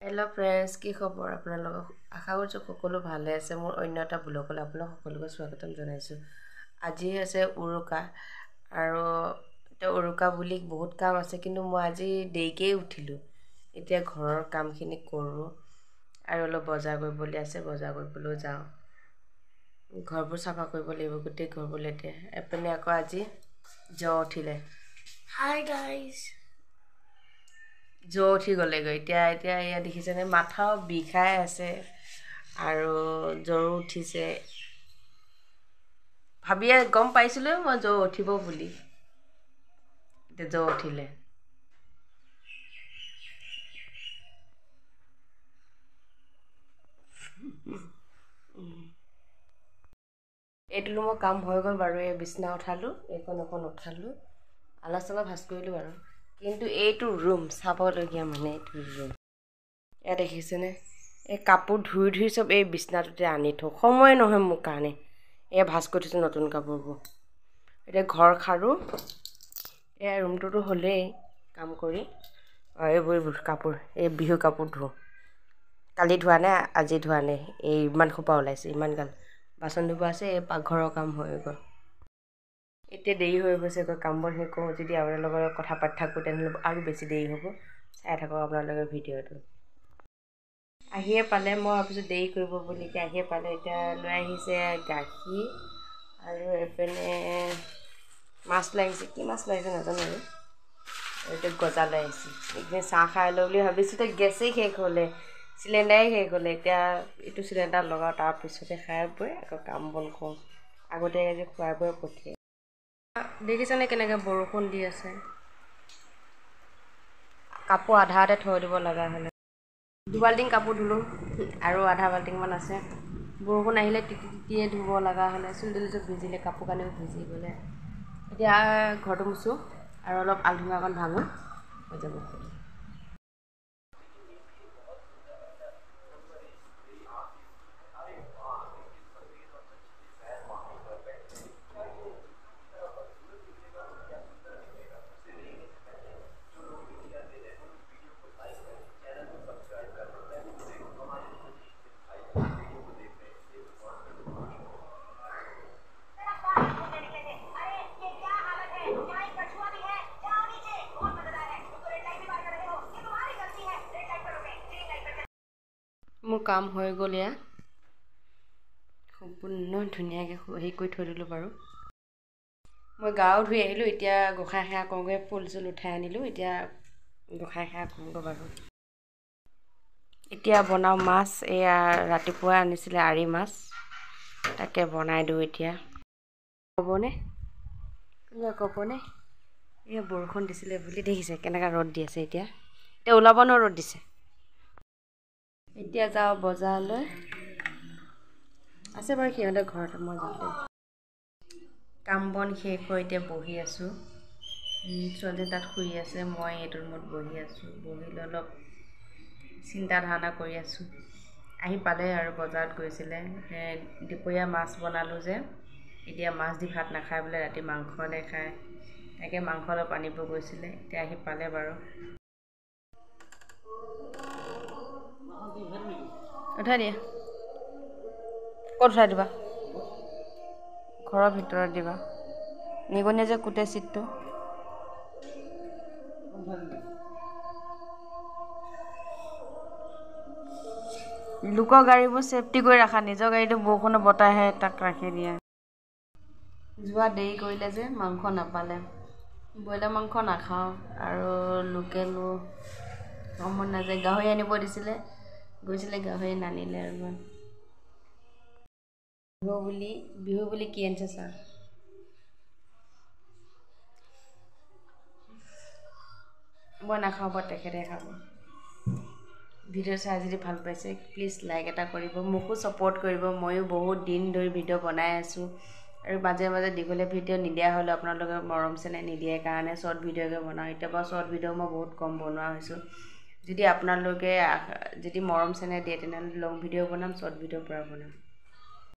Hello' friends, কি খবৰ আপোনালোকক? আশা কৰিছোঁ সকলো ভালে আছে। মোৰ অন্য এটা ব্লগলৈ আপোনালোক সকলোকে স্বাগতম জনাইছোঁ। আজি আছে উৰুকা আৰু এতিয়া উৰুকা বুলি বহুত কাম আছে, কিন্তু মই আজি দেৰিকেই উঠিলোঁ। এতিয়া ঘৰৰ কামখিনি কৰোঁ আৰু অলপ বজাৰ কৰিবলৈ আছে, বজাৰ কৰিবলৈ যাওঁ। ঘৰবোৰ চাফা কৰিব লাগিব, গোটেই ঘৰবোৰ লেতেৰা। এপিনে আকৌ আজি জ্বৰ উঠিলে। হাই গাইজ, জ্বৰ উঠি গ'লেগৈ। এতিয়া এয়া দেখিছেনে, মাথাও বিষাই আছে আৰু জ্বৰো উঠিছে। ভাবিয়ে গম পাইছিলোঁ মই জ্বৰ উঠিব বুলি, এতিয়া জ্বৰ উঠিলে। এইটো ৰুমৰ কাম হৈ গ'ল বাৰু। এই বিচনা উঠালোঁ, এখন উঠালোঁ, আলা চালা ভাজ কৰিলোঁ বাৰু। কিন্তু এইটো ৰুম চাবলগীয়া, মানে এইটো ৰুম এয়া দেখিছেনে, এই কাপোৰ ধুই ধুই চব এই বিচনাটোতে আনি থওঁ, সময় নহয় মোৰ কাৰণে। এয়া ভাজ কৰি থৈছোঁ নতুন কাপোৰবোৰ। এতিয়া ঘৰ সাৰোঁ। এয়া ৰুমটোতো হ'লেই কাম কৰি, এইবোৰ কাপোৰ, এই বিহু কাপোৰ ধোওঁ। কালি ধোৱা নাই, আজি ধোৱা নাই। এই ইমান সোপা ওলাইছে, ইমান গাল বাচন ধুব আছে। এই পাকঘৰৰ কাম হৈ গ'ল। এতিয়া দেৰি হৈ গৈছে, কামবোৰ শেষ কৰোঁ। যদি আপোনালোকৰ লগত কথা পাতি থাকোঁ তেনেহ'লে আৰু বেছি দেৰি হ'ব। চাই থাকক আপোনালোকৰ ভিডিঅ'টো। আহিয়ে পালে, মই ভাবিছোঁ দেৰি কৰিব বুলি, আহিয়ে পালে। এতিয়া লৈ আহিছে গাখীৰ আৰু এইপিনে মাছ লৈ আহিছে। কি মাছ লৈ আহিছে নাজানো আৰু এতিয়া গজা লৈ আহিছে। এইখিনি চাহ খাই লওঁ বুলি ভাবিছোঁ, এতিয়া গেছেই শেষ হ'লে, চিলিণ্ডাৰেই শেষ হ'লে। এতিয়া এইটো চিলিণ্ডাৰ লগাওঁ, তাৰপিছতে খাই বৈ আকৌ কাম বন কৰোঁ। আগতীয়াকৈ আজি খুৱাই বৈ পঠিয়াই। দেখিছেনে কেনেকৈ বৰষুণ দি আছে। কাপোৰ আধাতে থৈ দিব লগা হ'লে। দুবাল্টিং কাপোৰ ধুলোঁ আৰু আধা বাল্টিংমান আছে। বৰষুণ আহিলে তিতি তিতিয়ে ধুব লগা হ'লে, চুলি তুলি চব ভিজিলে, কাপোৰ কানিও ভিজি গ'লে। এতিয়া ঘৰটো মুচোঁ আৰু অলপ আলধুঙা অকণ ভাঙোঁ, হৈ যাব। মোৰ কাম হৈ গ'ল। এয়া সম্পূৰ্ণ ধুনীয়াকৈ হেৰি কৰি থৈ দিলোঁ বাৰু। মই গাও ধুই আহিলোঁ। এতিয়া গোঁসাই সেৱা কৰোঁগৈ, ফুল চুল উঠাই আনিলোঁ। এতিয়া গোঁসাই সেৱা কৰোঁগৈ বাৰু। এতিয়া বনাওঁ মাছ। এয়া ৰাতিপুৱা আনিছিলে আৰি মাছ, তাকে বনাই দিওঁ এতিয়া। ক'বনে ক'বনে এয়া বৰষুণ দিছিলে বুলি, দেখিছে কেনেকৈ ৰ'দ দি আছে। এতিয়া ওলাব ন, ৰ'দ দিছে। এতিয়া যাওঁ বজাৰলৈ। আছে বাৰু সিহঁতে ঘৰতে, মই যাওঁতে। কাম বন শেষ হৈ এতিয়া বহি আছোঁ। ছোৱালী তাত শুই আছে, মই এইটো ৰুমত বহি আছোঁ। বহি লৈ অলপ চিন্তা ধাৰণা কৰি আছোঁ। আহি পালে আৰু বজাৰত গৈছিলে। দুপৰীয়া মাছ বনালোঁ যে, এতিয়া মাছ দি ভাত নাখায় বোলে, ৰাতি মাংসহে খায়। তাকে মাংস অলপ আনিব গৈছিলে, এতিয়া আহি পালে বাৰু। উঠাই দিয়া। ক'ত উঠাই দিবা? ঘৰৰ ভিতৰত দিবা। নিগনিয়ে যে কুটে চিটটো। লোকৰ গাড়ীবোৰ ছেফটি কৰি ৰাখা, নিজৰ গাড়ীটো বৰষুণৰ বতাহে তাক ৰাখি দিয়া। যোৱা দেৰি কৰিলে যে মাংস নাপালে। ব্ৰইলাৰ মাংস নাখাওঁ আৰু লোকেলো মন নাযায়। গাহৰি আনিব দিছিলে, গৈছিলে, গাহৰি নানিলে আৰু। বিহু বুলি কি আনিছে চা। মই নাখাওঁ বাৰু, তেখেতে খাব। ভিডিঅ' চাই যদি ভাল পাইছে প্লিজ লাইক এটা কৰিব, মোকো ছাপোৰ্ট কৰিব। ময়ো বহুত দিন ধৰি ভিডিঅ' বনাই আছোঁ আৰু মাজে মাজে দীঘলীয়া ভিডিঅ' নিদিয়া হ'লেও আপোনালোকে মৰম চেনেহ নিদিয়ে কাৰণে শ্বৰ্ট ভিডিঅ'কে বনাওঁ। এতিয়া বাৰু শ্বৰ্ট ভিডিঅ' মই বহুত কম বনোৱা হৈছোঁ। যদি আপোনালোকে যদি মৰম চেনেহ দিয়ে তেনেহ'লে লং ভিডিঅ' বনাম, শ্বৰ্ট ভিডিঅ'ৰ পৰা বনাম।